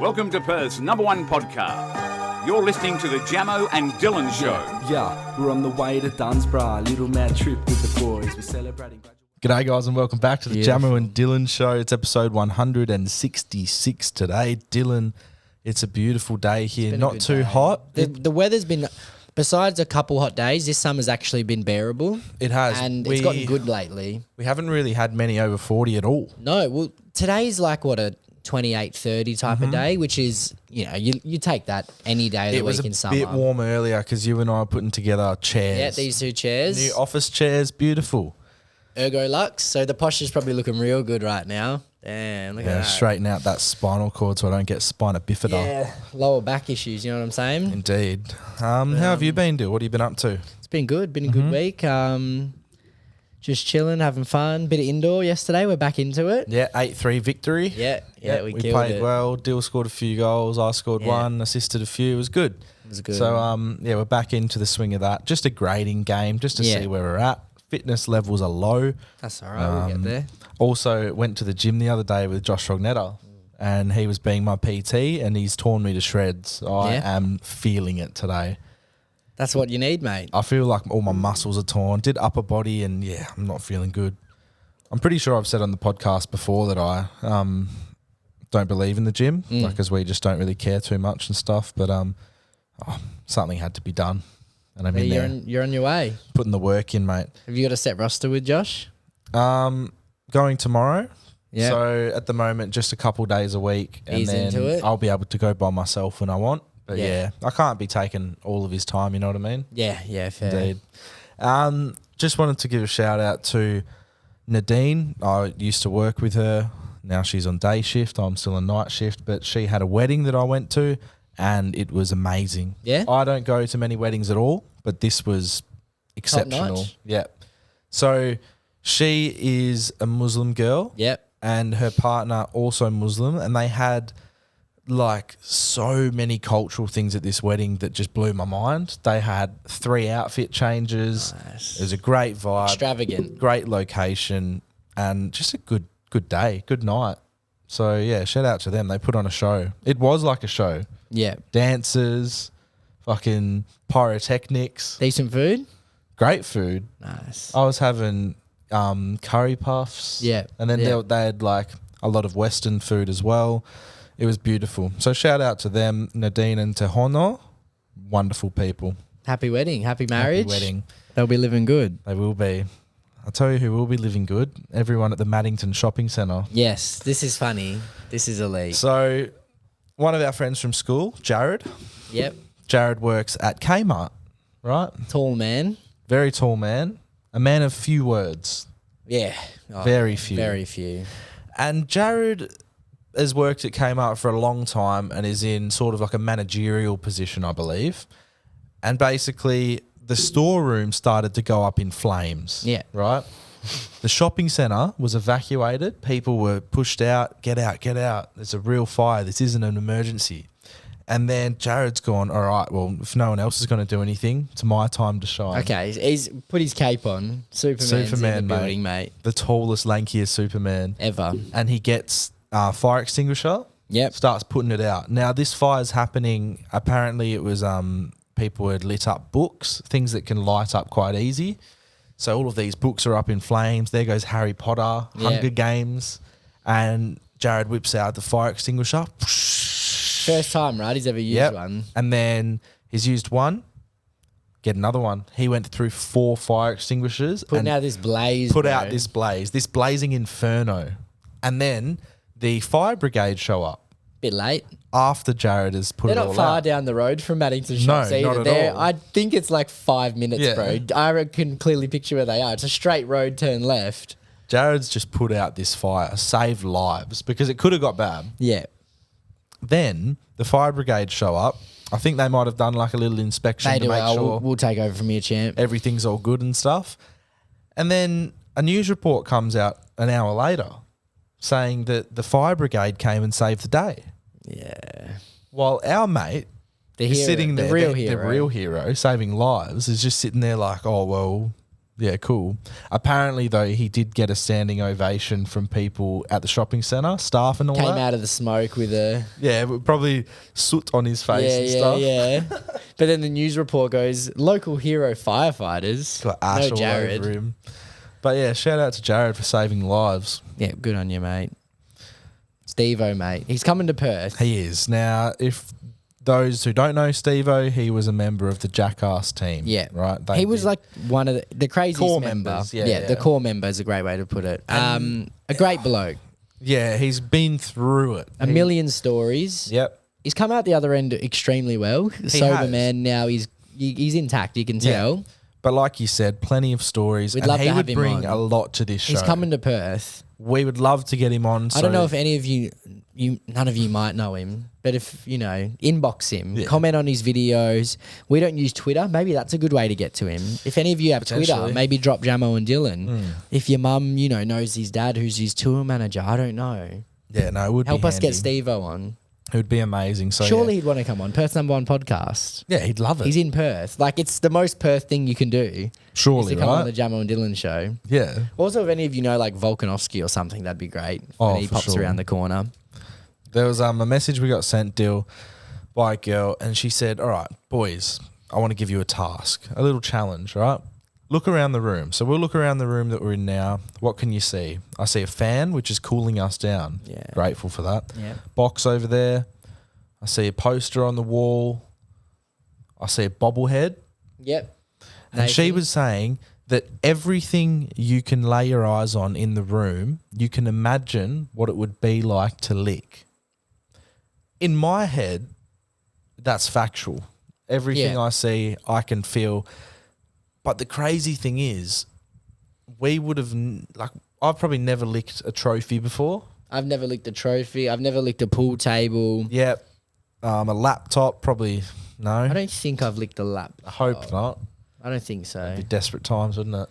Welcome to Perth's #1 podcast. You're listening to the Jamo and Dylan Show. Yeah, we're on the way to Dunsborough. Little mad trip with the boys. We're celebrating. G'day guys and welcome back to the Jamo and Dylan Show. It's episode 166 today. Dylan, it's a beautiful day here. Not too hot. The weather's been, besides a couple hot days, this summer's actually been bearable. It has. And it's gotten good lately. We haven't really had many over 40 at all. No, well, today's like what, a 28, 30 type of day, which is, you know, you take that any day of the week in summer. It was a bit warm earlier because you and I are putting together chairs. Yeah, these two chairs. New office chairs, beautiful. Ergo Lux. So the posture's probably looking real good right now. Damn, look at that. Straighten out that spinal cord so I don't get spina bifida. Yeah, lower back issues, you know what I'm saying? Indeed. How have you been, Dyl? What have you been up to? It's been good. Been a good week. Just chilling, having fun. Bit of indoor yesterday. We're back into it. Yeah, 8-3 victory. Yeah, we killed played it. well. Dyl scored a few goals. I scored one, assisted a few. It was good. So, we're back into the swing of that. Just a grading game, just to see where we're at. Fitness levels are low. That's all right. We'll get there. Also, went to the gym the other day with Joshua Rognetta, and he was being my PT, and he's torn me to shreds. I am feeling it today. That's what you need, mate. I feel like all my muscles are torn. Did upper body, and I'm not feeling good. I'm pretty sure I've said on the podcast before that I don't believe in the gym, because we just don't really care too much and stuff. But something had to be done, and I'm in there. You're on your way. Putting the work in, mate. Have you got a set roster with Josh? Going tomorrow. Yeah. So at the moment, just a couple days a week, and Ease then into it. I'll be able to go by myself when I want. But I can't be taking all of his time. You know what I mean? Yeah, fair. Indeed. Just wanted to give a shout out to Nadine. I used to work with her. Now she's on day shift. I'm still on night shift. But she had a wedding that I went to, and it was amazing. Yeah? I don't go to many weddings at all, but this was exceptional. Top-notch. Yeah. So she is a Muslim girl. Yep. And her partner also Muslim, and they had like so many cultural things at this wedding that just blew my mind. They had 3 outfit changes. Nice. It was a great vibe. Extravagant. Great location, and just a good day, good night. So yeah, shout out to them. They put on a show. It was like a show. Yeah. Dancers, fucking pyrotechnics. Decent food? Great food. Nice. I was having curry puffs. Yeah. And then they had like a lot of Western food as well. It was beautiful. So shout out to them, Nadine and Tehono. Wonderful people. Happy wedding. Happy marriage. Happy wedding. They'll be living good. They will be. I'll tell you who will be living good. Everyone at the Maddington Shopping Centre. Yes. This is funny. This is elite. So one of our friends from school, Jared. Yep. Jared works at Kmart, right? Tall man. Very tall man. A man of few words. Yeah. Very few. Very few. And Jared has worked at Kmart for a long time and is in sort of like a managerial position, I believe. And basically the storeroom started to go up in flames. Yeah. Right? The shopping centre was evacuated. People were pushed out. Get out, get out. There's a real fire. This isn't an emergency. And then Jared's gone, all right, well, if no one else is going to do anything, it's my time to shine. Okay. He's put his cape on. Superman's in the building, mate. The tallest, lankiest Superman. Ever. And he gets fire extinguisher. Yep. Starts putting it out. Now, this fire's happening. Apparently, it was people had lit up books, things that can light up quite easy. So all of these books are up in flames. There goes Harry Potter, Hunger Games, and Jared whips out the fire extinguisher. First time, right? He's ever used one. And then he's used one. Get another one. He went through 4 fire extinguishers. Putting out this blaze. Out this blaze, this blazing inferno. And then the fire brigade show up. Bit late. After Jared has put They're it all not far out. down the road from Maddington Shops either. not at all. I think it's like 5 minutes, bro. I can clearly picture where they are. It's a straight road, turn left. Jared's just put out this fire, saved lives, because it could have got bad. Yeah. Then the fire brigade show up. I think they might have done like a little inspection to make sure We'll take over from here, champ. everything's all good and stuff. And then a news report comes out an hour later saying that the fire brigade came and saved the day. Yeah. While our mate The is hero, sitting there, the real the hero. real hero, saving lives, is just sitting there like, oh, well, Yeah, cool. Apparently, though, he did get a standing ovation from people at the shopping centre, staff and all Came that. out of the smoke with a Yeah, probably soot on his face and stuff. yeah. But then the news report goes, local hero firefighters. Got ash No all Jared. over him. But yeah, shout out to Jared for saving lives. Yeah, good on you, mate. Steve-O, mate. He's coming to Perth. He is. Now, if those who don't know Steve-O, he was a member of the Jackass team. Yeah. Right? He was like one of the craziest Core member. members, yeah. The core member is a great way to put it. A great bloke. Yeah, he's been through it. A million stories. Yep. He's come out the other end extremely well. Sober has. man. Now he's intact. You can tell. But like you said, plenty of stories. We'd and love he to have would him bring on. a lot to this show. He's coming to Perth. We would love to get him on. I don't know if any of you, none of you might know him, but if, inbox him, comment on his videos. We don't use Twitter. Maybe that's a good way to get to him. If any of you have Twitter, Potentially. maybe drop Jamo and Dylan. If your mum, knows his dad who's his tour manager, I don't know. Yeah, no, it would Help be us handy. get Steve-O on. It would be amazing. So Surely he'd want to come on. Perth's #1 podcast. yeah, he'd love it. He's in Perth. Like, it's the most Perth thing you can do. Is Surely, to come on the right? Jamo and Dylan show. Yeah. Also, if any of you know, like, Volkanovski or something, that'd be great. Oh, When he for pops sure. around the corner. There was a message we got sent, Dill, by a girl, and she said, all right, boys, I want to give you a task, a little challenge, right? Look around the room. So we'll look around the room that we're in now. What can you see? I see a fan, which is cooling us down. Yeah. Grateful for that. Yeah. Box over there. I see a poster on the wall. I see a bobblehead. Yep. And she Nathan. was saying that everything you can lay your eyes on in the room, you can imagine what it would be like to lick. In my head, that's factual. Everything Yeah. I see, I can feel. But the crazy thing is, we would have, I've probably never licked a trophy before. I've never licked a trophy. I've never licked a pool table. Yep. A laptop, probably no. I don't think I've licked a lap. I hope not. I don't think so. It'd be desperate times, wouldn't it?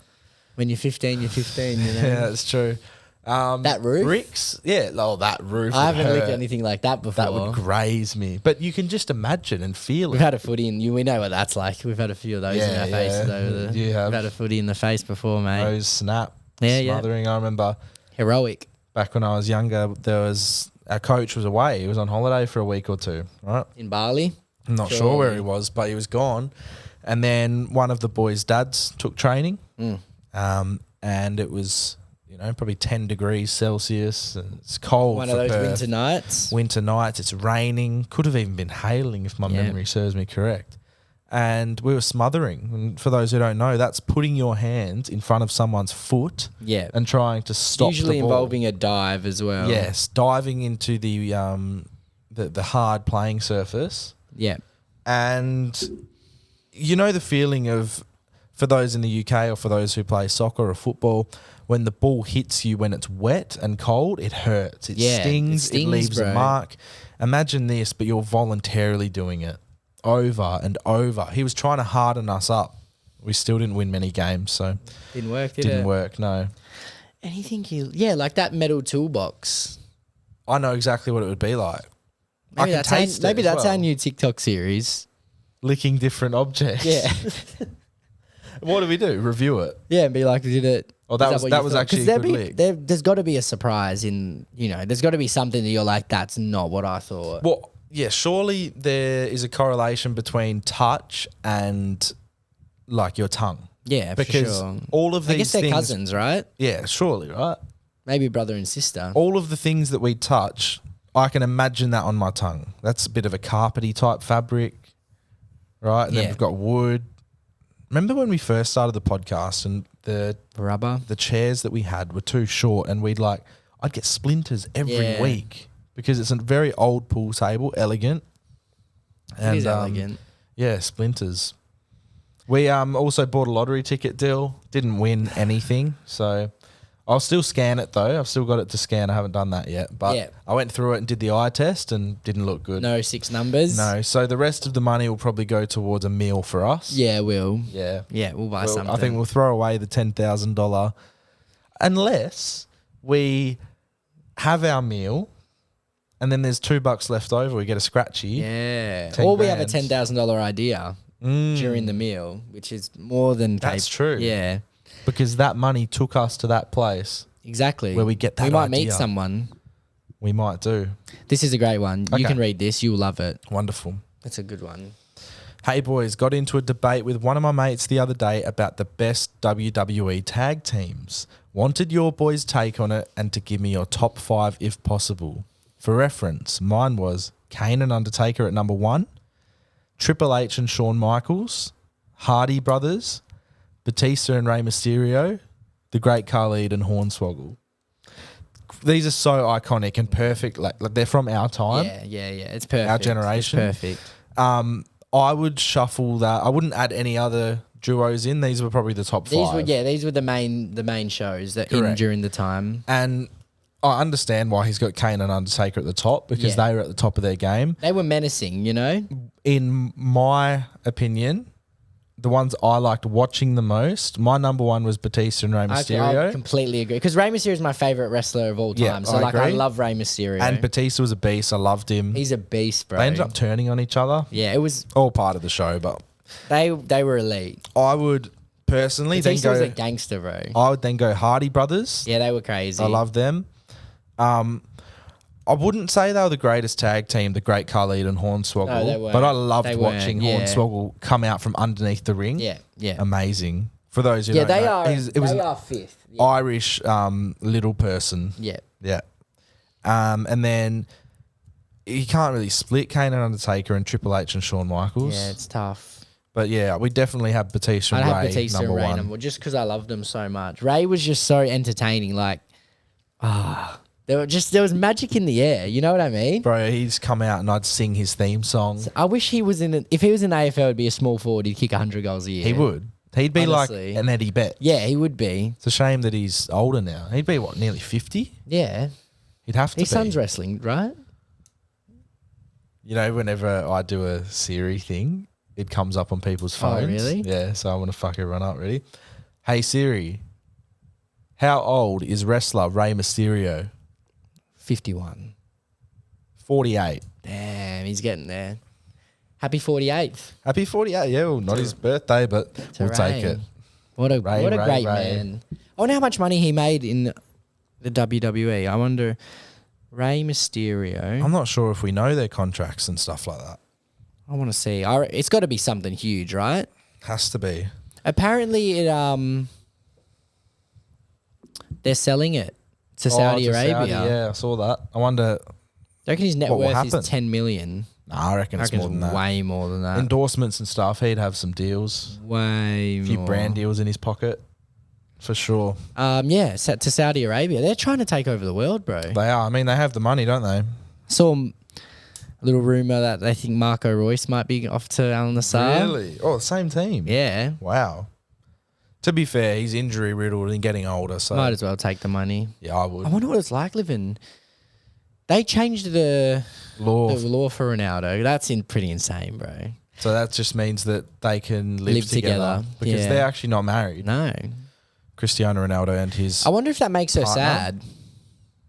When you're 15, you're 15, you know. Yeah, that's true. That roof? Bricks? Yeah, that roof. I would haven't licked hurt. anything like that before. That would graze me. But you can just imagine and feel We've it. had a footy in you. We know what that's like. We've had a few of those in Yeah, our faces yeah. over the. You have. We've had a footy in the face before, mate. Those snap, Yeah, yeah. smothering. I remember Heroic. back when I was younger, our coach was away. He was on holiday for a week or two, right? In Bali. I'm not sure where he was, but he was gone. And then one of the boys' dads took training, and it was, probably 10 degrees Celsius. And it's cold. One for of those Perth. winter nights. Winter nights. It's raining. Could have even been hailing if my Yeah. memory serves me correct. And we were smothering. And for those who don't know, that's putting your hand in front of someone's foot Yeah. and trying to stop Usually the ball. involving a dive as well. Yes, diving into the hard playing surface. Yeah. And you know the feeling of, for those in the UK or for those who play soccer or football, when the ball hits you when it's wet and cold, it hurts. It Yeah, stings. it stings, It leaves bro. a mark. Imagine this, but you're voluntarily doing it over and over. He was trying to harden us up. We still didn't win many games, so Didn't work, did didn't it? work. No, Anything you... Yeah, like that metal toolbox. I know exactly what it would be like. I Maybe can that's, taste maybe it as that's our well. new TikTok series. Licking different objects. Yeah. What do we do? Review it. Yeah, and be like, did it... Oh, that is was- what that you was thought? actually 'Cause a good lick. there's got to be a surprise in, there's got to be something that you're like, that's not what I thought. Well, yeah, surely there is a correlation between touch and like your tongue. Yeah, for Because sure. all of I these guess they're things, cousins, right? Yeah, surely, right? Maybe brother and sister. All of the things that we touch, I can imagine that on my tongue. That's a bit of a carpety type fabric, right? And then Yeah. we've got wood. Remember when we first started the podcast and the Rubber. chairs that we had were too short and I'd get splinters every Yeah. week because it's a very old pool table, elegant. It is elegant. Yeah, splinters. We also bought a lottery ticket deal. Didn't win anything, so I'll still scan it though. I've still got it to scan. I haven't done that yet, but Yeah. I went through it and did the eye test and didn't look good. No 6 numbers. No. So the rest of the money will probably go towards a meal for us. Yeah, we'll. Yeah. Yeah, we'll buy Well, something. I think we'll throw away the $10,000 unless we have our meal and then there's $2 left over. We get a scratchy. Yeah. 10 Or we have a grand. $10,000 idea during the meal, which is more than That's true. Yeah. because that money took us to that place. Exactly. Where we get that We might meet idea. someone. We might do. This is a great one. Okay. You can read this. You'll love it. Wonderful. It's a good one. Hey boys, got into a debate with one of my mates the other day about the best WWE tag teams. Wanted your boys' take on it and to give me your top 5 if possible. For reference, mine was Kane and Undertaker at number 1, Triple H and Shawn Michaels, Hardy Brothers, Batista and Rey Mysterio, The Great Khalid and Hornswoggle. These are so iconic and perfect. Like they're from our time. Yeah. It's perfect. Our generation. It's perfect. I would shuffle that. I wouldn't add any other duos in. These were probably the top 5. These were the main shows that in Correct. during the time. And I understand why he's got Kane and Undertaker at the top because Yeah. they were at the top of their game. They were menacing, you know? In my opinion, the ones I liked watching the most, my number 1 was Batista and Rey Mysterio. I completely agree. Because Rey Mysterio is my favourite wrestler of all time. Yeah, so I I agree. love Rey Mysterio. And Batista was a beast. I loved him. He's a beast, bro. They ended up turning on each other. Yeah, it was All part of the show, but they were elite. I would personally then Batista was go. a gangster, bro. I would then go Hardy Brothers. Yeah, they were crazy. I love them. I wouldn't say they were the greatest tag team, the Great Khalid and Hornswoggle, No, they weren't. but I loved They watching weren't, yeah. Hornswoggle come out from underneath the ring. Yeah. Amazing. For those who Yeah, don't they know, are. it was They an are fifth. Yeah. Irish little person. Yeah. Yeah. And then you can't really split Kane and Undertaker and Triple H and Shawn Michaels. Yeah, it's tough. But yeah, we definitely have Batista I'd and have Ray Batista number and Ray 1. number just because I loved them so much. Ray was just so entertaining. Like, there was magic in the air. You know what I mean? Bro, he's come out and I'd sing his theme song. I wish he was if he was in AFL, it'd be a small forward. He'd kick 100 goals a year. He would. He'd be Honestly. like an Eddie Betts. Yeah, he would be. It's a shame that he's older now. He'd be, what, nearly 50? Yeah. He'd have to His be. son's wrestling, right? You know, whenever I do a Siri thing, it comes up on people's Oh, phones. really? Yeah, so I want to fuck everyone up, ready? Hey Siri, how old is wrestler Rey Mysterio? 51. 48. Damn, he's getting there. Happy 48th. Happy 48, yeah, well, not his birthday, but we'll take it. What a Ray, great Ray. man. I wonder how much money he made in the WWE. I wonder. Rey Mysterio. I'm not sure if we know their contracts and stuff like that. I want to see. It's got to be something huge, right? Has to be. Apparently, they're selling it to Saudi to Arabia. Saudi, yeah, I saw that. I wonder, I reckon his net What will worth is happen? 10 million. I reckon I it's reckon more than it's that. way more than that. Endorsements and stuff, he'd have some deals. Way A few more. brand deals in his pocket, for sure. Yeah, to Saudi Arabia. They're trying to take over the world, bro. They are. I mean, they have the money, don't they? Saw a little rumor that they think Marco Royce might be off to Al Nassr. Really? Oh, the same team. Yeah. Wow. To be fair, he's injury riddled and getting older, so Might as well take the money. yeah, I would. I wonder what it's like living. They changed the Law. law for Ronaldo. That's pretty insane, bro. So that just means that they can live, Live together, because yeah. they're actually not married. No. Cristiano Ronaldo and his. I wonder if that makes her Partner? sad.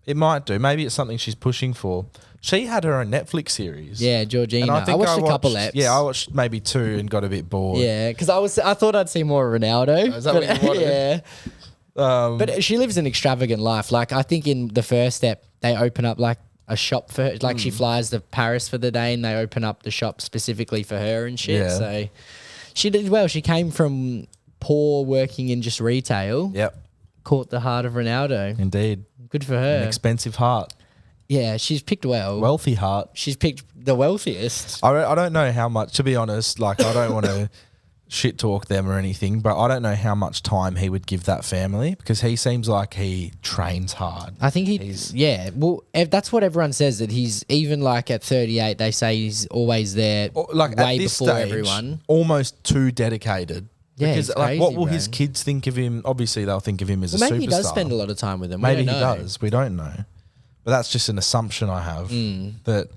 It might do. Maybe it's something she's pushing for. She had her own Netflix series. Yeah, Georgina. And I watched a couple eps. Yeah, I watched maybe 2 and got a bit bored. Yeah, because I thought I'd see more of Ronaldo. Is that what you wanted? Yeah. But But she lives an extravagant life. Like, I think in the first step, they open up like a shop for her. Like, she flies to Paris for the day and they open up the shop specifically for her and shit. Yeah. So she did well. She came from poor working in just retail, yep, caught the heart of Ronaldo. indeed. Good for An her. expensive heart. Yeah, she's picked well. Wealthy heart. She's picked the wealthiest. I don't know how much, to be honest, like I don't want to shit talk them or anything, but I don't know how much time he would give that family because he seems like he trains hard. I think yeah. Well, that's what everyone says, that he's even like at 38, they say he's always there Like way at this before stage, everyone. almost too dedicated. Yeah, because it's like, what crazy, will bro. his kids think of him? Obviously, they'll think of him as Well, a superstar. maybe he does spend a lot of time with them. Maybe We he don't know. does. We don't know. But that's just an assumption I have Mm. that,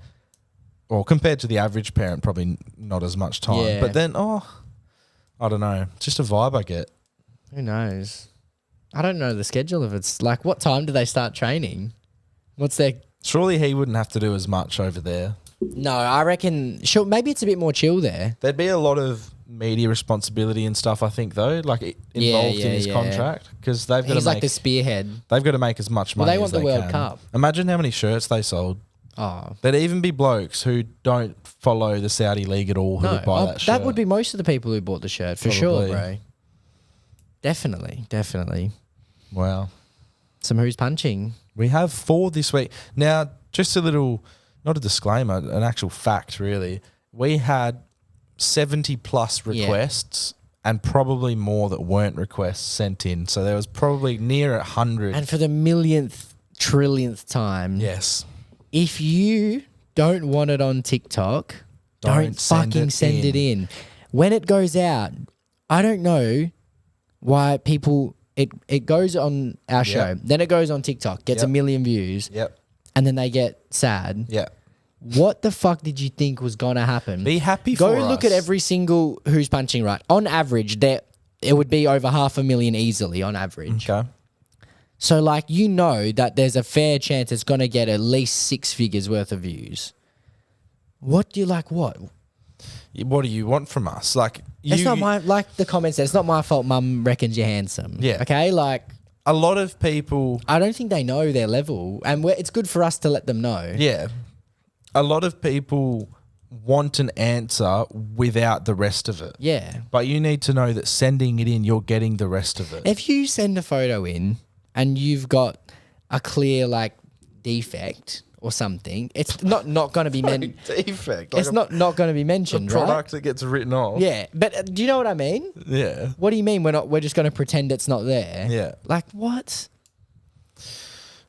well, compared to the average parent, probably not as much time. Yeah. But then, I don't know. It's just a vibe I get. Who knows? I don't know the schedule of it's like, what time do they start training? What's their... Surely he wouldn't have to do as much over there. No, I reckon... Sure, maybe it's a bit more chill there. There'd be a lot of media responsibility and stuff. I think though, like involved in his contract, because they've got He's to like make the spearhead. they've got to make as much Well, money. they want as the World can. Cup. Imagine how many shirts they sold. Oh, There'd even be blokes who don't follow the Saudi league at all who would buy that shirt. that would be most of the people who bought the shirt for sure, Probably. bro. Definitely. Wow. Some who's punching. We have 4 this week. Now, just a little, not a disclaimer, an actual fact, really. We had 70 plus requests and probably more that weren't requests sent in. So there was probably near 100. And for the millionth, trillionth time, Yes. if you don't want it on TikTok, don't fucking send it in. When it goes out, I don't know why people... It goes on our show, then it goes on TikTok, gets a million views, and then they get sad. Yeah. What the fuck did you think was going to happen? Be happy Go for look us. at every single Who's Punching Right. On average, it would be over 500,000 easily on average. Okay. So, like, you know that there's a fair chance it's going to get at least 6 figures worth of views. What do you like? What? What do you want from us? Like, It's not my, like the comment said, it's not my fault mum reckons you're handsome. Yeah. Okay? Like, a lot of people... I don't think they know their level. And it's good for us to let them know. Yeah. A lot of people want an answer without the rest of it. Yeah. But you need to know that sending it in, you're getting the rest of it. If you send a photo in and you've got a clear, like, defect or something, it's not going to be mentioned. Defect. It's not going to be mentioned, right? Product that gets written off. Yeah, but do you know what I mean? Yeah. What do you mean we're just going to pretend it's not there? Yeah. Like what?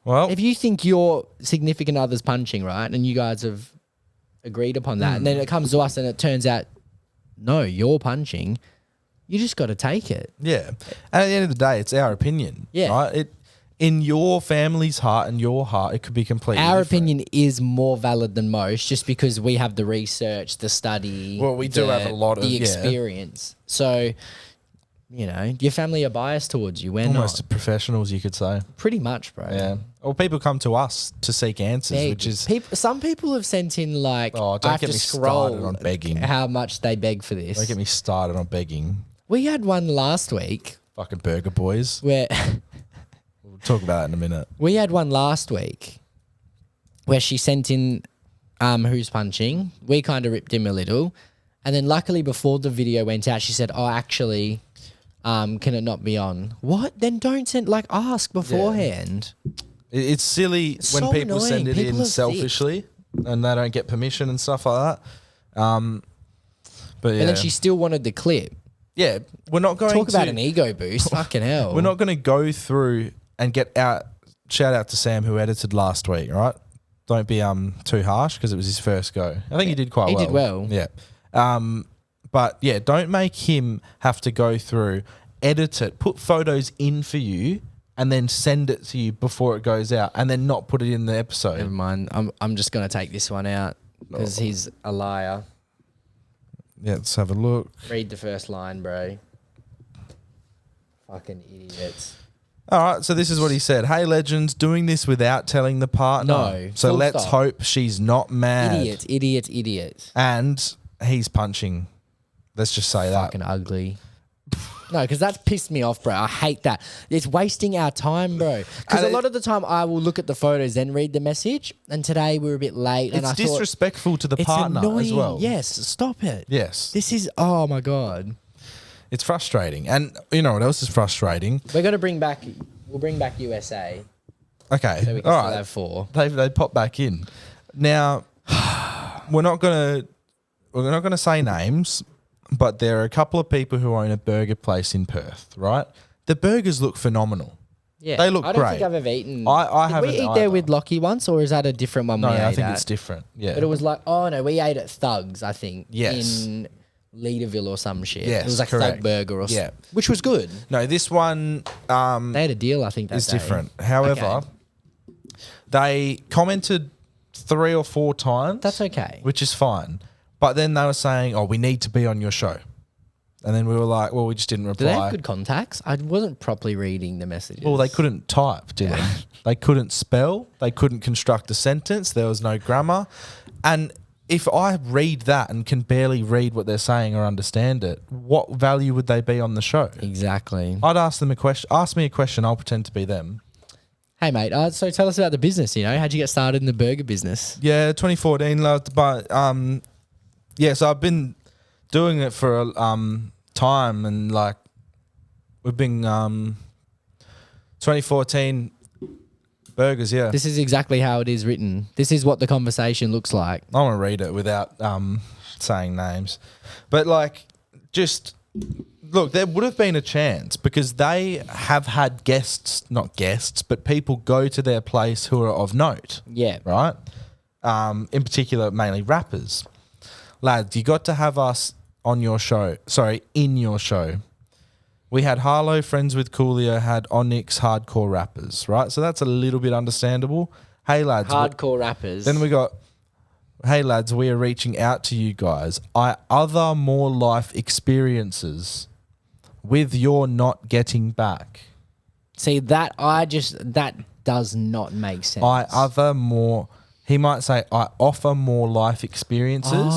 Well, If you think your significant other's punching, right, and you guys have agreed upon that, and then it comes to us and it turns out, no, you're punching, you just got to take it. yeah. And at the end of the day, it's our opinion. Yeah. Right? In your family's heart and your heart, it could be completely Our different. opinion is more valid than most just because we have the research, the study. Well, we do have a lot of- the yeah. experience. So, you know, your family are biased towards you. We're Almost not. professionals, you could say. Pretty much, bro. Yeah. Or people come to us to seek answers, Beg. which is... Some people have sent in like, Oh, I don't have get to me scroll started on begging. how much they beg for this. Don't get me started on begging. We had one last week Fucking burger boys. where We'll talk about that in a minute. we had one last week where she sent in Who's Punching. We kind of ripped him a little. And then luckily before the video went out, she said, oh, actually, can it not be on? What? Then don't send, like, ask beforehand. It's silly It's when so people send annoying. it People in are thick. selfishly and they don't get permission and stuff like that. But yeah. And then she still wanted the clip. Yeah, we're not going Talk to... about an ego boost. Fucking hell. We're not going to go through and get out... Shout out to Sam who edited last week, right? Don't be too harsh because it was his first go. I think he did quite He well. did well. Yeah. But yeah, don't make him have to go through, edit it, put photos in for you, and then send it to you before it goes out, and then not put it in the episode. Never mind. I'm just going to take this one out because he's a liar. Yeah, let's have a look. Read the first line, bro. Fucking idiots. All right, so this is what he said. Hey, legends, doing this without telling the partner. No, So full let's stop. hope she's not mad. Idiot. And he's punching. Let's just say that. Fucking ugly. No, because that's pissed me off, bro. I hate that. It's wasting our time, bro. Because And a lot of the time I will look at the photos then read the message. And today we were a bit late. And It's I thought, disrespectful to the it's partner annoying. as well. Yes, stop it. Yes. This is, oh my God. It's frustrating. And you know what else is frustrating? We're going to we'll bring back USA. Okay. So we can All still right. have 4. They pop back in. Now, we're not gonna say names, but there are a couple of people who own a burger place in Perth, right? The burgers look phenomenal. Yeah. They look I don't great. think I've ever eaten. I Did haven't we eat either. there with Lockie once, or is that a different one No, we ate I think at? it's different. Yeah. But it was like, oh no, we ate at Thugs, I think. Yes. In Leaderville or some shit. Yes, It was like correct. Thug Burger or Yeah. which was good. No, this one They had a deal, I think, that is day. different. However, Okay. they commented 3 or 4 times. That's okay. Which is fine. But then they were saying, oh, we need to be on your show. And then we were like, well, we just didn't Do they reply. have good contacts? I wasn't properly reading the messages. Well, they couldn't type, did they? They couldn't spell. They couldn't construct a sentence. There was no grammar. And if I read that and can barely read what they're saying or understand it, what value would they be on the show? Exactly. I'd ask them a question. Ask me a question. I'll pretend to be them. Hey, mate. So tell us about the business. How'd you get started in the burger business? Yeah, 2014. But so I've been doing it for a time, and like we've been 2014 burgers. Yeah, This is exactly how it is written. This is what the conversation looks like. I want to read it without saying names, but like just look, there would have been a chance because they have had not guests, but people go to their place who are of note. Yeah. Right. In particular, mainly rappers. Lads, you got to have us on your show. Sorry, in your show. We had Harlow, Friends with Coolio, had Onyx, hardcore rappers, right? So that's a little bit understandable. Hey, lads. Hardcore rappers. Then we got, hey, lads, we are reaching out to you guys. Other more life experiences with your not getting back. See, that does not make sense. He might say, I offer more life experiences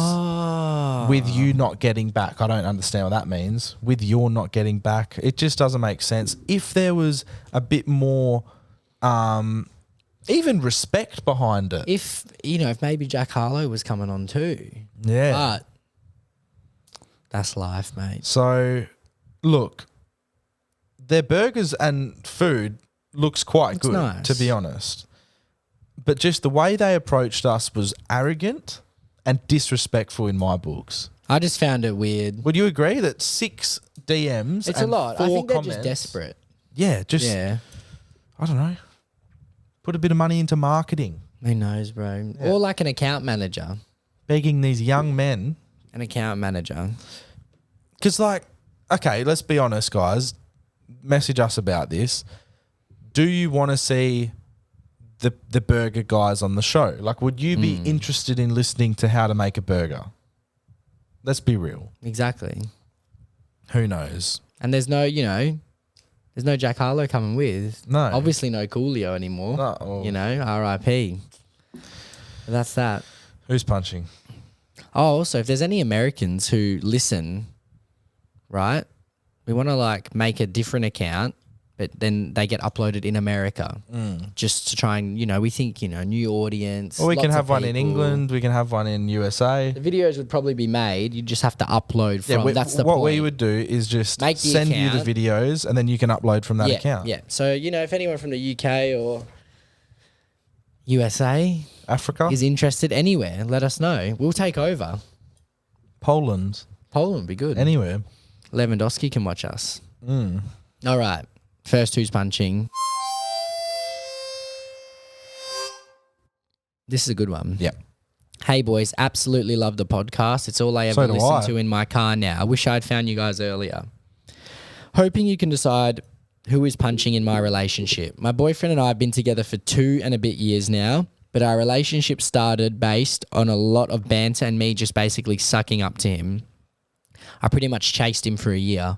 with you not getting back. I don't understand what that means. With your not getting back. It just doesn't make sense. If there was a bit more even respect behind it. If maybe Jack Harlow was coming on too. Yeah. But that's life, mate. So, look, their burgers and food looks quite good, nice. to be honest. But just the way they approached us was arrogant and disrespectful in my books. I just found it weird. Would you agree that 6 DMs It's and a lot. 4 I think they're comments, just desperate. Yeah, I don't know. Put a bit of money into marketing. Who knows, bro? Yeah. Or like an account manager. Begging these young men. An account manager. Because okay, let's be honest, guys. Message us about this. Do you want to see the burger guys on the show? Like, would you be interested in listening to how to make a burger? Let's be real. Exactly. Who knows? And there's no Jack Harlow coming with. No. Obviously no Coolio anymore. No. R.I.P. That's that. Who's punching? Oh, also, if there's any Americans who listen, right, we want to make a different account, but then they get uploaded in America just to try and, we think, new audience. Or we can lots have of one in people. England. We can have one in USA. The videos would probably be made. You just have to upload from. That's the what point. we would do is just Make the send you account. the videos and then you can upload from that account. Yeah. So, if anyone from the UK or USA Africa? is interested anywhere, let us know. We'll take over. Poland. Poland would be good. Anywhere. Lewandowski can watch us. All right. First who's punching. This is a good one. Yeah. Hey boys, absolutely love the podcast. It's all I ever do listen I. to in my car now. I wish I'd found you guys earlier. Hoping you can decide who is punching in my relationship. My boyfriend and I have been together for 2 and a bit years now, but our relationship started based on a lot of banter and me just basically sucking up to him. I pretty much chased him for a year.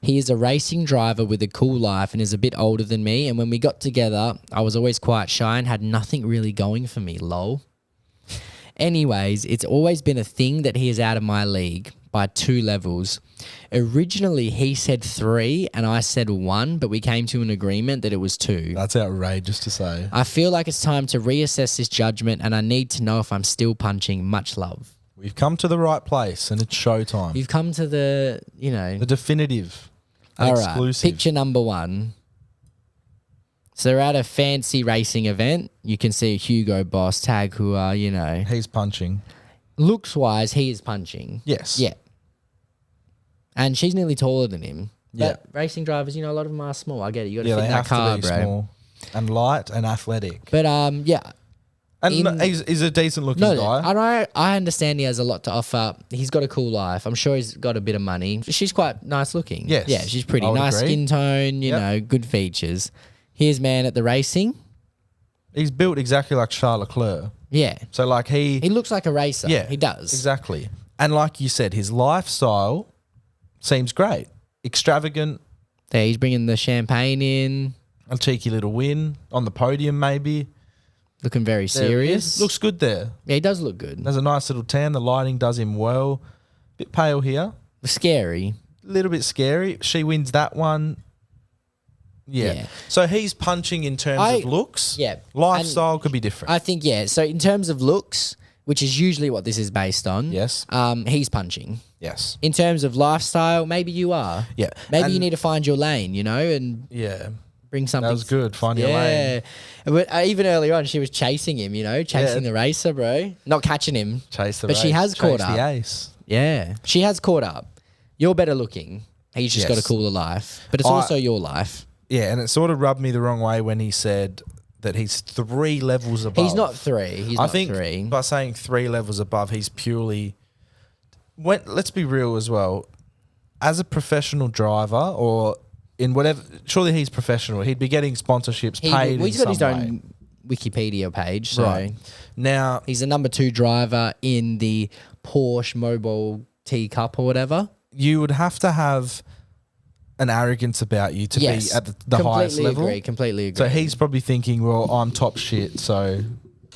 He is a racing driver with a cool life and is a bit older than me, and when we got together, I was always quite shy and had nothing really going for me, lol. Anyways, it's always been a thing that he is out of my league by 2 levels. Originally, he said 3 and I said 1, but we came to an agreement that it was 2. That's outrageous to say. I feel like it's time to reassess this judgment and I need to know if I'm still punching. Much love. We've come to the right place and it's showtime. You've come to the definitive. All right, exclusive. picture number 1. So they're at a fancy racing event. You can see Hugo Boss, Tag Hua, He's punching. Looks-wise, he is punching. Yes. Yeah. And she's nearly taller than him. Yeah. But racing drivers, a lot of them are small. I get it. You got to Yeah, fit they in have that car, to be bro. small and light and athletic. But yeah. And he's a decent looking guy. I understand he has a lot to offer. He's got a cool life. I'm sure he's got a bit of money. She's quite nice looking. Yes, Yeah, she's pretty. I would Nice agree. skin tone, good features. Here's man at the racing. He's built exactly like Charles Leclerc. Yeah. So He looks like a racer. Yeah, He does. Exactly. And like you said, his lifestyle seems great. Extravagant. There, he's bringing the champagne in. A cheeky little win on the podium maybe. Looking very There he serious. is. Looks good there. Yeah, he does look good. There's a nice little tan. The lighting does him well. Bit pale here. Scary. A little bit scary. She wins that one. Yeah. Yeah. So he's punching in terms of looks. Yeah. Lifestyle could be different. I think, yeah. So in terms of looks, which is usually what this is based on. Yes. He's punching. Yes. In terms of lifestyle, maybe you are. Yeah. Maybe And- you need to find your lane, and Yeah. bring something. That was good. Find your lane. But even earlier on, she was chasing him, chasing the racer, bro. Not catching him. Chase the But race. she has caught Chase up. the ace. Yeah. She has caught up. You're better looking. He's just got a Yes. cooler life. But it's I- also your life. Yeah, and it sort of rubbed me the wrong way when he said that he's 3 levels above. He's not 3. He's I not think 3. by saying 3 levels above, he's purely. Let's be real as well. As a professional driver, or in whatever, surely he's professional. He'd be getting sponsorships paid. He's in got his some own way. Wikipedia page. So Right. Now, he's the number 2 driver in the Porsche Mobile T Cup or whatever. you would have to have an arrogance about you to Yes. be at the highest level. Completely agree. So he's probably thinking, well, I'm top shit, so,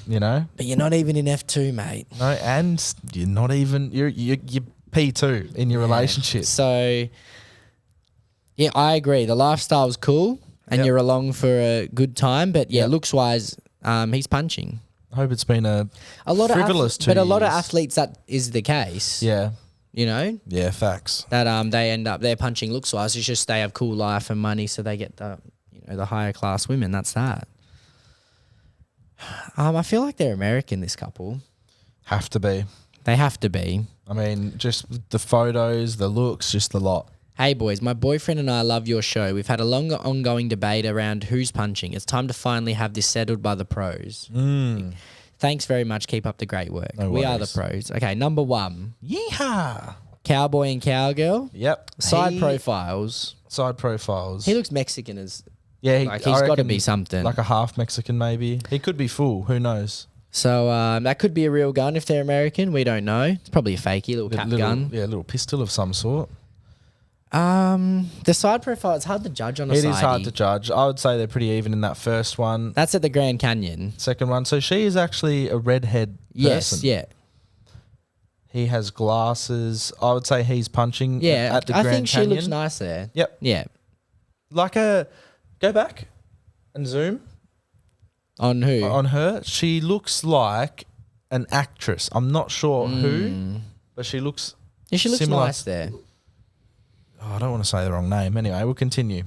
But you're not even in F2, mate. no, and you're not even, you're P2 in your relationship. So, yeah, I agree. The lifestyle's cool and Yep. you're along for a good time. But yeah, Yep. looks-wise, he's punching. I hope it's been a lot frivolous of but a lot of years. athletes, that is the case. Yeah, Yeah, facts. that they end up, their punching looks-wise. It's just they have cool life and money, so they get the higher class women. That's that. I feel like they're American, this couple. Have to be. They have to be. I mean, just the photos, the looks, just the lot. Hey boys, my boyfriend and I love your show. We've had a long ongoing debate around who's punching. It's time to finally have this settled by the pros. Thanks very much. Keep up the great work. No We are the worries. pros. Okay, number 1, Yeehaw. cowboy and cowgirl. Yep. Side profiles. Side profiles. He looks Mexican as yeah, like I he's got to reckon be something. like a half Mexican maybe. He could be full. Who knows? So that could be a real gun if they're American. We don't know. It's probably a fakey little cap gun. Yeah, a little pistol of some sort. The side profile, it's hard to judge on a It sidey. is hard to judge. I would say they're pretty even in that first one. That's at the Grand Canyon. Second one. So she is actually a redhead Yes, person. yeah. He has glasses. I would say he's punching Yeah, at the I Grand think Canyon. she looks nice there. Yep. Yeah. Like a... Go back and zoom On who? on her. She looks like an actress. I'm not sure who, but she looks... Yeah, she looks similar. nice there. Oh, I don't want to say the wrong name. Anyway, we'll continue.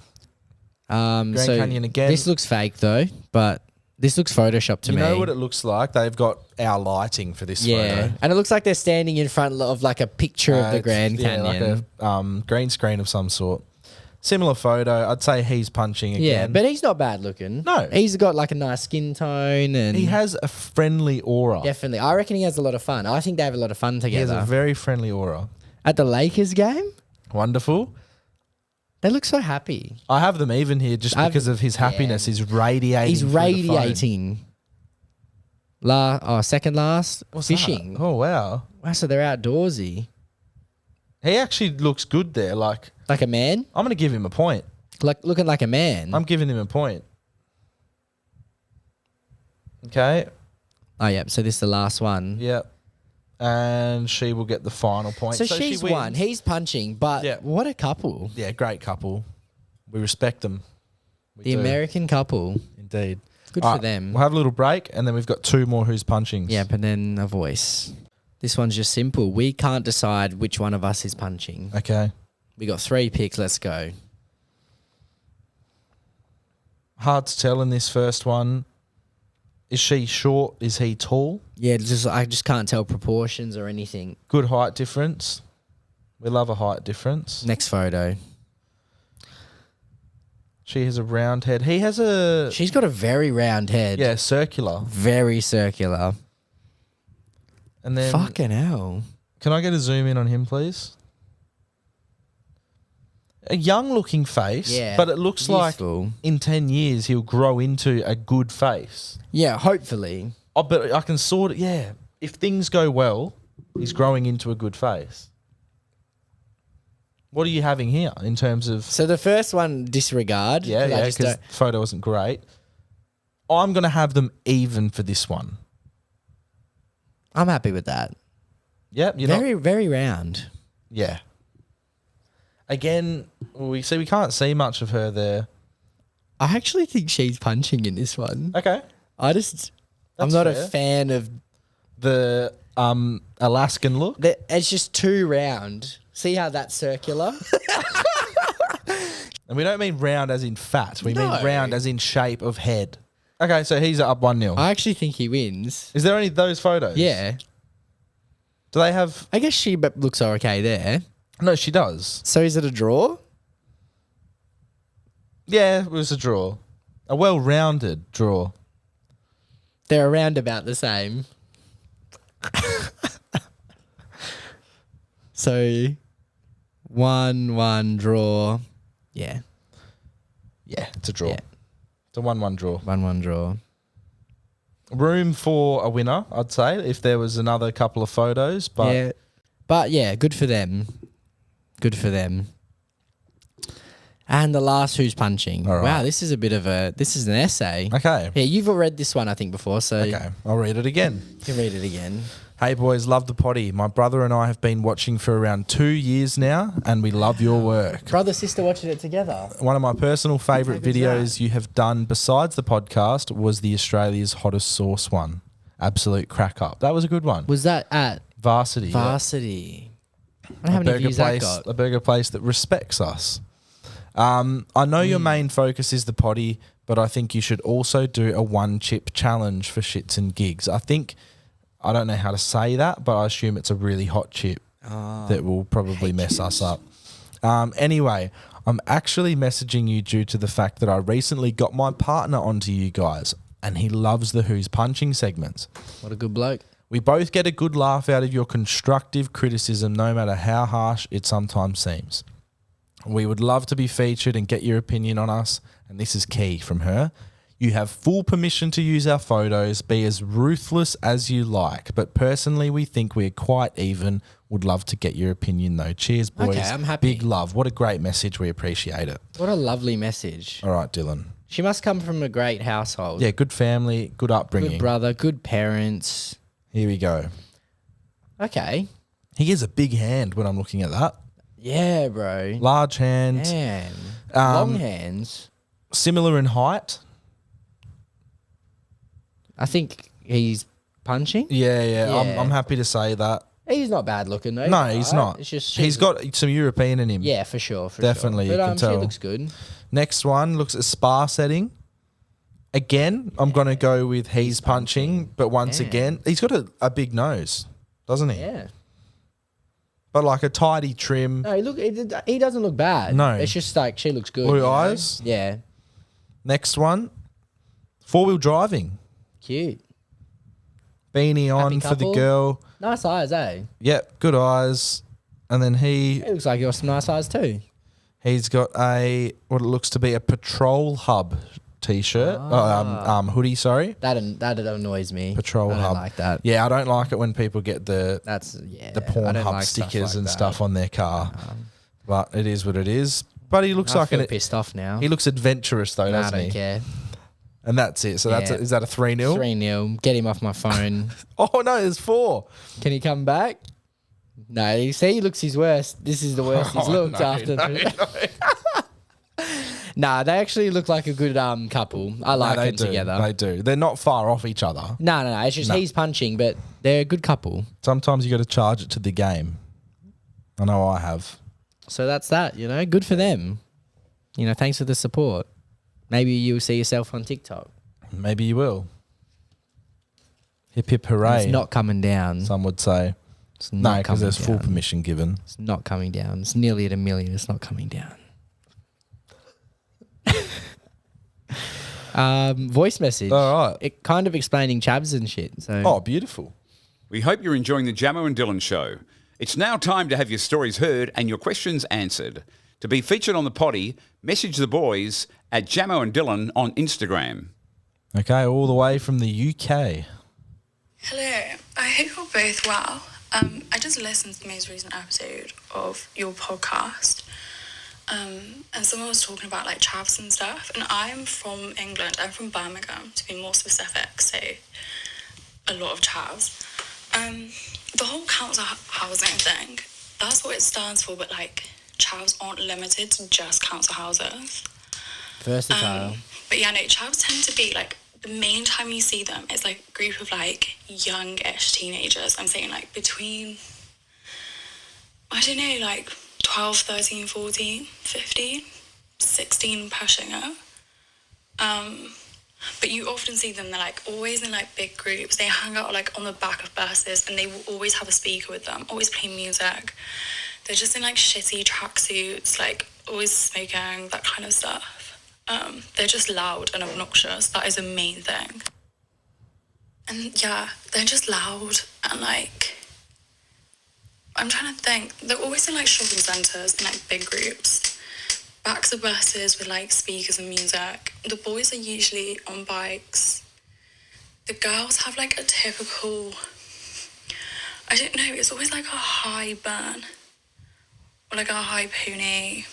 Grand So Canyon again. This looks fake though, but this looks photoshopped to You me. know what it looks like? They've got our lighting for this yeah, photo. and it looks like they're standing in front of like a picture of the It's- Grand Canyon. like a green screen of some sort. Similar photo. I'd say he's punching again. Yeah, but he's not bad looking. No. He's got like a nice skin tone and he has a friendly aura. definitely. I reckon he has a lot of fun. I think they have a lot of fun He has together. a very friendly aura. At the Lakers game, Wonderful. they look so happy. I have them even here just because of his happiness. He's radiating. He's through the phone. radiating. Second last, What's that? fishing. Oh wow. Wow, so they're outdoorsy. He actually looks good there. Like Like a man? I'm going to give him a point. Like looking like a man. I'm giving him a point. Okay. Oh, yeah. So this is the last one. Yep. And she will get the final point. So she she's wins. won. He's punching, but Yeah. what a couple. Yeah, great couple. We respect them. We The do. American couple. Indeed. Good All for right, them. We'll have a little break and then we've got 2 more who's punchings. Yeah, but then a voice. This one's just simple. We can't decide which one of us is punching. Okay. We got 3 picks. Let's go. Hard to tell in this first one. Is she short? Is he tall? Yeah, I just can't tell proportions or anything. Good height difference. We love a height difference. Next photo. She has a round head. He has a She's got a very round head. circular. Very circular. And then Fucking hell. can I get a zoom in on him, please? A young looking face, Yeah. but it looks Youthful. like in 10 years he'll grow into a good face. Yeah, hopefully. Oh, but I can sort of, yeah. If things go well, he's growing into a good face. What are you having here in terms of... So the first one, disregard. Yeah, 'cause I yeah, just because don't- the photo wasn't great. I'm going to have them even for this one. I'm happy with that. Yep. Very round. Yeah. Again, we can't see much of her there. I actually think she's punching in this one. Okay. I'm That's not fair. a fan of The Alaskan look. it's just too round. See how that's circular? And we don't mean round as in fat. We No. mean round as in shape of head. Okay, so he's up 1-0. I actually think he wins. Is there any of those photos? Yeah. Do they have... I guess she looks okay there. No, she does. So is it a draw? Yeah, it was a draw. A well-rounded draw. They're around about the same. So 1-1 draw. Yeah. Yeah, it's a draw. Yeah. It's a 1-1 draw. 1-1 draw. Room for a winner, I'd say, if there was another couple of photos. But Yeah. But yeah, good for them. Good for them. And the last Who's Punching. All right. Wow, this is an essay. Okay. Yeah, you've read this one, I think, before, so Okay, I'll read it again. you can read it again. Hey boys, love the potty. My brother and I have been watching for around 2 years now, and we love your work. Brother, sister watching it together. One of my personal favourite How good's videos that? you have done besides the podcast was the Australia's Hottest Sauce one. Absolute crack up. That was a good one. Was that at Varsity. yeah. Varsity? I don't know how many views that got. A burger place that respects us. I know your main focus is the potty, but I think you should also do a one-chip challenge for shits and gigs. I don't know how to say that, but I assume it's a really hot chip that will probably mess us up. Anyway, I'm actually messaging you due to the fact that I recently got my partner onto you guys, and he loves the Who's Punching segments. What a good bloke. We both get a good laugh out of your constructive criticism, no matter how harsh it sometimes seems. We would love to be featured and get your opinion on us, and this is key from her. You have full permission to use our photos, be as ruthless as you like, but personally we think we're quite even. Would love to get your opinion though. Cheers, boys. Okay, I'm happy. Big love. What a great message. We appreciate it. What a lovely message. All right, Dylan. She must come from a great household. Yeah, good family, good upbringing. Good brother, good parents. Here we go. Okay. He has a big hand when I'm looking at that. Yeah, bro. Large hand. Man. Um, Long hands. Similar in height. I think he's punching. Yeah. Yeah. I'm happy to say that. He's not bad looking though. No, he's right? not. It's just He's got some European in him. yeah, for sure. Definitely, But you can she tell. looks good. Next one looks at spa setting. Again, I'm going to go with he's punching, but once Yeah. again, he's got a big nose, doesn't he? Yeah. But like a tidy trim. No, he doesn't look bad. No. It's just like she looks good. Blue you know? eyes. Yeah. Next one, 4-wheel driving. Cute. Beanie on Happy for the couple. girl. Nice eyes, eh? Yep, good eyes. And then It looks like you got some nice eyes too. he's got what it looks to be a Patrol Hub t-shirt. Hoodie, sorry. That annoys me. Patrol I don't Hub. like that. Yeah, I don't like it when people get the I porn don't hub like stuff stickers like and that. stuff on their car. But it is what it is. But he looks I like feel pissed off now. he looks adventurous though, Nah, I doesn't don't he? care. And that's it. So Yeah. is that a 3-0? 3-0. Get him off my phone. Oh no, there's 4. Can he come back? No, you see, he looks his worst. This is the worst he's looked after. Nah, they actually look like a good couple. I like they them do. together. They do. They're not far off each other. No. It's just he's punching, but they're a good couple. Sometimes you got to charge it to the game. I know I have. So that's that, good for them. Thanks for the support. Maybe you'll see yourself on TikTok. Maybe you will. Hip hip hooray. It's not coming down. Some would say. It's No, not because coming there's full down. permission given. It's not coming down. It's nearly at 1 million. It's not coming down. Voice message. All right. It kind of explaining chavs and shit. So Oh, beautiful. We hope you're enjoying the Jamo and Dylan show. It's now time to have your stories heard and your questions answered. To be featured on the potty, message the boys at Jamo and Dylan on Instagram. Okay, all the way from the UK. Hello, I hope you're both well. I just listened to the most recent episode of your podcast. and someone was talking about like chavs and stuff, and I'm from England. I'm from Birmingham, to be more specific. So a lot of chavs. The whole council housing thing, that's what it stands for. But like chavs aren't limited to just council houses. Versatile. But yeah, no, chavs tend to be like, the main time you see them is like a group of like youngish teenagers. I'm saying like between, I don't know, like 12, 13, 14, 15, 16 pushing it. But you often see them, they're like always in like big groups. They hang out like on the back of buses, and they will always have a speaker with them, always play music. They're just in like shitty tracksuits, like always smoking, that kind of stuff. They're just loud and obnoxious. That is the main thing. And yeah, they're just loud and like, I'm trying to think. They're always in like shopping centres in like big groups. Backs of buses with like speakers and music. The boys are usually on bikes. The girls have like a typical, I don't know, it's always like a high bun or like a high pony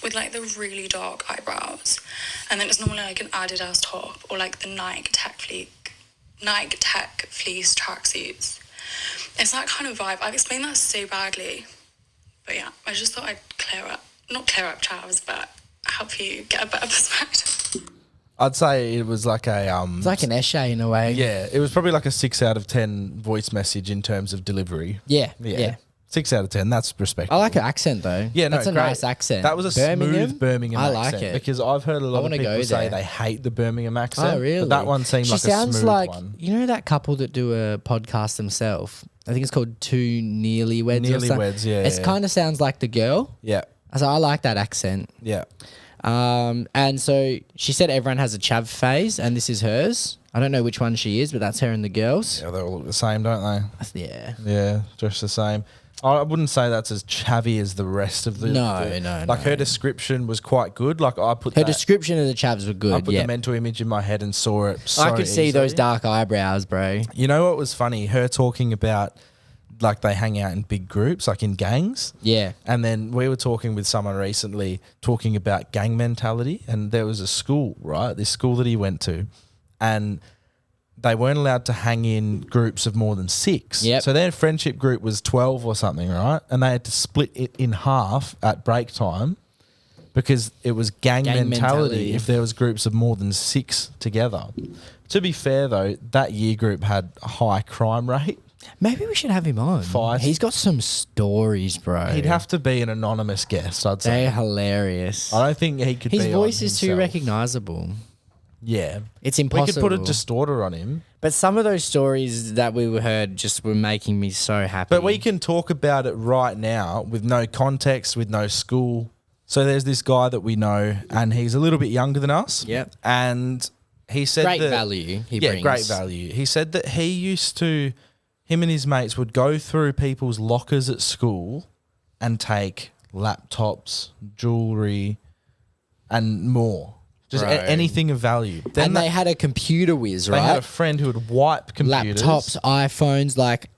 with like the really dark eyebrows. And then it's normally like an Adidas top or like the Nike Tech Fleece tracksuits. It's that kind of vibe. I've explained that so badly. But yeah, I just thought I'd not clear up chavs, but help you get a better perspective. I'd say it was like a It's like an essay in a way. yeah, it was probably like a 6 out of 10 voice message in terms of delivery. Yeah. 6 out of 10. That's respectable. I like her accent though. Yeah, no, that's a great. nice accent. That was a smooth Birmingham I accent. like it because I've heard a lot of wanna people go say there. they hate the Birmingham accent. Oh, really? But that one seemed she like a sounds smooth like, one. you know that couple that do a podcast themselves? I think it's called Two Nearly Weds. or something? Newlyweds, yeah. It kind of sounds like the girl. Yeah, So I like that accent. yeah. And so she said everyone has a chav phase, and this is hers. I don't know which one she is, but that's her and the girls. Yeah, they all look the same, don't they? Yeah. Yeah, just the same. I wouldn't say that's as chavvy as the rest of the. No. Like her description was quite good. Like I put Her that, description of the chavs were good. I put Yeah. the mental image in my head and saw it. So I could see those easily. dark eyebrows, bro. You know what was funny? Her talking about like they hang out in big groups, like in gangs. Yeah. And then we were talking with someone recently talking about gang mentality, and there was a school, right? This school that he went to, and they weren't allowed to hang in groups of more than 6. Yep. So their friendship group was 12 or something, right? And they had to split it in half at break time because it was gang mentality if there was groups of more than 6 together. To be fair, though, that year group had a high crime rate. Maybe we should have him on. Fight. He's got some stories, bro. He'd have to be an anonymous guest, I'd say. They're hilarious. I don't think he could His be voice on is too himself. recognizable. Yeah. It's We impossible. could put a distorter on him. But some of those stories that we heard just were making me so happy. But we can talk about it right now with no context, with no school. So there's this guy that we know, and he's a little bit younger than us. Yep. And he said Great that, value he yeah, brings. great value. He said that him and his mates would go through people's lockers at school and take laptops, jewelry, and more. Just Right. anything of value. Then And they had a computer whiz, they had a right? friend who would wipe computers. Laptops, iPhones, like,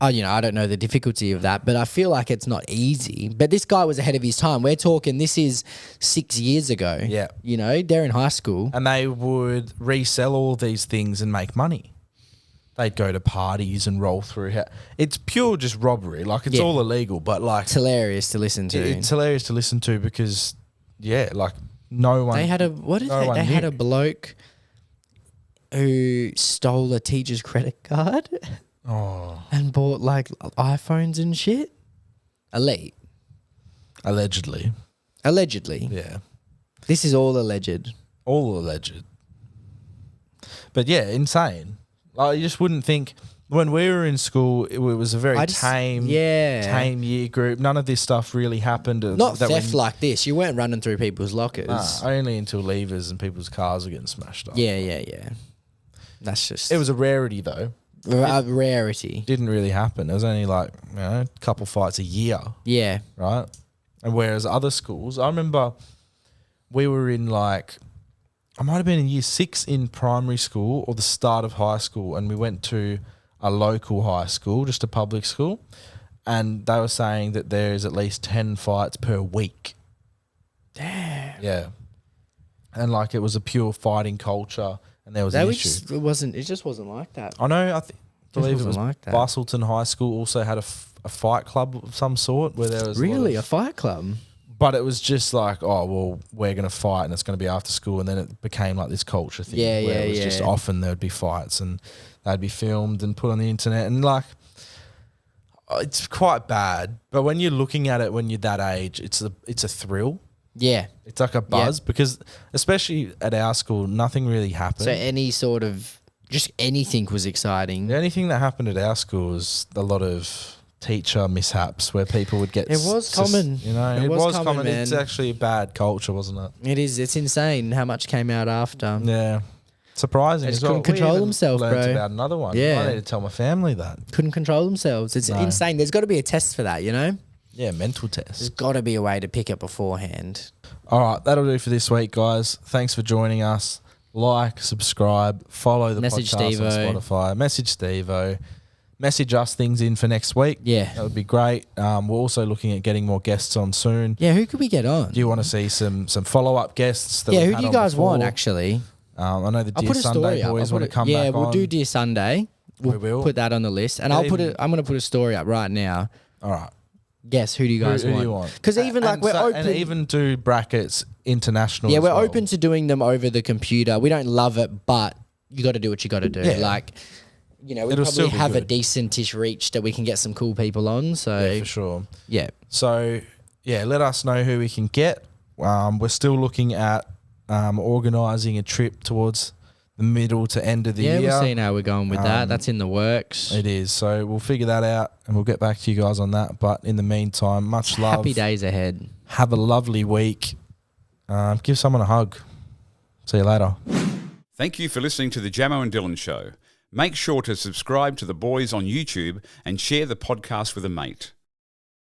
oh, I don't know the difficulty of that, but I feel like it's not easy. But this guy was ahead of his time. We're talking, this is 6 years ago. Yeah. They're in high school. And they would resell all these things and make money. They'd go to parties and roll through. It's pure just robbery. Like, it's Yeah. all illegal, but like, It's hilarious to listen to. it's hilarious to listen to because, yeah, like no one. They had they had knew. a bloke who stole a teacher's credit card and bought like iPhones and shit. Elite. Allegedly. Yeah. This is all alleged. All alleged. But yeah, insane. Like, you just wouldn't think. When we were in school, it was a very tame year group. None of this stuff really happened. Not theft like this. You weren't running through people's lockers. Only until levers and people's cars were getting smashed up. Yeah. That's just It was a rarity, though. a rarity. Didn't really happen. There was only like, a couple fights a year, Yeah. right? And whereas other schools, I remember we were in like, I might have been in year 6 in primary school or the start of high school, and we went to a local high school, just a public school, and they were saying that there is at least 10 fights per week. Damn. Yeah. And like it was a pure fighting culture and there was an issue. It just wasn't like that. I know, believe it wasn't was like that. Bustleton High School also had a fight club of some sort where there was Really? A fight club? but it was just like, oh, well, we're going to fight and it's going to be after school. And then it became like this culture thing where it was just often there would be fights and they'd be filmed and put on the internet. And like, it's quite bad. But when you're looking at it when you're that age, it's a thrill. Yeah. It's like a buzz because especially at our school, nothing really happened. So any sort of, just anything was exciting. The only thing that happened at our school was a lot of teacher mishaps where people would get... It was common. You know, it was common. Man. It's actually a bad culture, wasn't it? It is. It's insane how much came out after. Yeah. Surprising. They just couldn't control themselves, bro. About another one. Yeah. I need to tell my family that. Couldn't control themselves. It's insane. There's got to be a test for that, you know? Yeah, mental test. There's got to be a way to pick it beforehand. All right, that'll do for this week, guys. Thanks for joining us. Like, subscribe, follow the podcast on Spotify. Message Steve-O. Message us things in for next week. Yeah. That would be great. We're also looking at getting more guests on soon. Yeah, who could we get on? Do you want to see some follow-up guests? That who do you guys want, actually? I know the Dear Sunday boys want to come back on. Yeah, we'll do Dear Sunday. We will. Put that on the list. And I'm going to put a story up right now. All right. Guess who do you guys want? Who do you want? Because even we're open, and even do brackets international. Yeah, as we're well. open to doing them over the computer. We don't love it, but you got to do what you got to do. Yeah. Like, you know, we It'll probably still be have a good. decentish reach that we can get some cool people on. So Yeah, for sure. yeah. So yeah, let us know who we can get. We're still looking at organising a trip towards the middle to end of the year. Yeah, we're seeing how we're going with that. That's in the works. It is. So we'll figure that out and we'll get back to you guys on that. But in the meantime, much love. Happy days ahead. Have a lovely week. Give someone a hug. See you later. Thank you for listening to the Jamo and Dylan Show. Make sure to subscribe to the boys on YouTube and share the podcast with a mate.